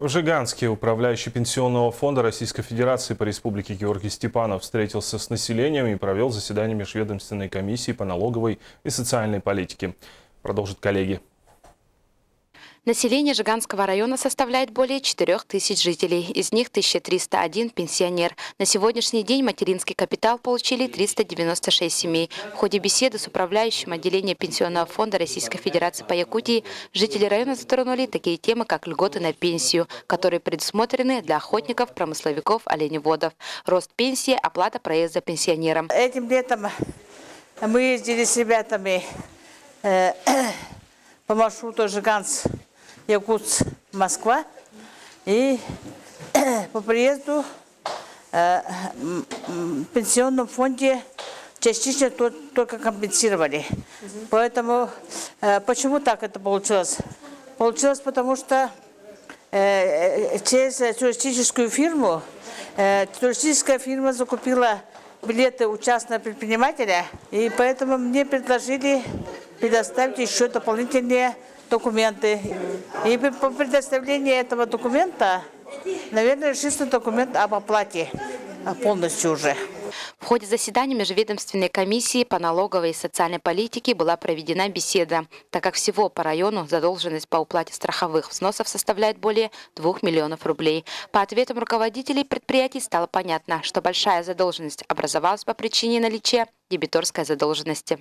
В Жиганске управляющий Пенсионного фонда Российской Федерации по Республике Георгий Степанов встретился с населением и провел заседание межведомственной комиссии по налоговой и социальной политике. Продолжат коллеги. Население Жиганского района составляет более 4000 жителей. Из них 1301 пенсионер. На сегодняшний день материнский капитал получили 396 семей. В ходе беседы с управляющим отделением Пенсионного фонда Российской Федерации по Якутии жители района затронули такие темы, как льготы на пенсию, которые предусмотрены для охотников, промысловиков, оленеводов, рост пенсии, оплата проезда пенсионерам. Этим летом мы ездили с ребятами по маршруту Жиганск, Якутск, Москва, и по приезду в пенсионном фонде частично только компенсировали. Поэтому почему так это получилось? Получилось потому, что через туристическую фирму, туристическая фирма закупила билеты у частного предпринимателя, и поэтому мне предложили предоставить еще дополнительные документы. И по предоставлению этого документа, наверное, решится документ об оплате полностью уже. В ходе заседания межведомственной комиссии по налоговой и социальной политике была проведена беседа, так как всего по району задолженность по уплате страховых взносов составляет более 2 миллионов рублей. По ответам руководителей предприятий стало понятно, что большая задолженность образовалась по причине наличия дебиторской задолженности.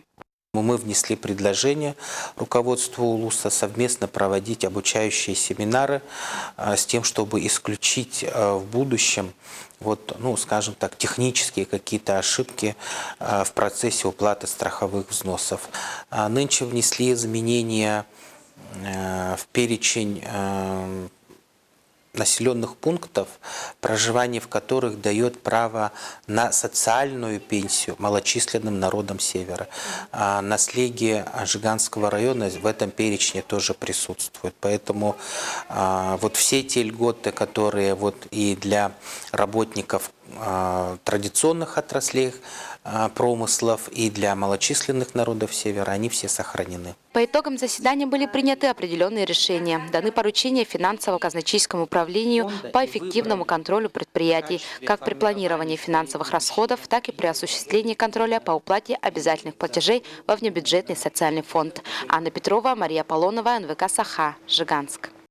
Мы внесли предложение руководству УЛУСа совместно проводить обучающие семинары с тем, чтобы исключить в будущем, скажем так, технические какие-то ошибки в процессе уплаты страховых взносов. Нынче внесли изменения в перечень населенных пунктов, проживание в которых дает право на социальную пенсию малочисленным народам Севера. Наследие Жиганского района в этом перечне тоже присутствует. Поэтому все те льготы, которые и для работников традиционных отраслей промыслов и для малочисленных народов Севера, они все сохранены. По итогам заседания были приняты определенные решения. Даны поручения финансово-казначейскому управлению по эффективному контролю предприятий, как при планировании финансовых расходов, так и при осуществлении контроля по уплате обязательных платежей во внебюджетный социальный фонд. Анна Петрова, Мария Полонова, НВК «Саха», Жиганск.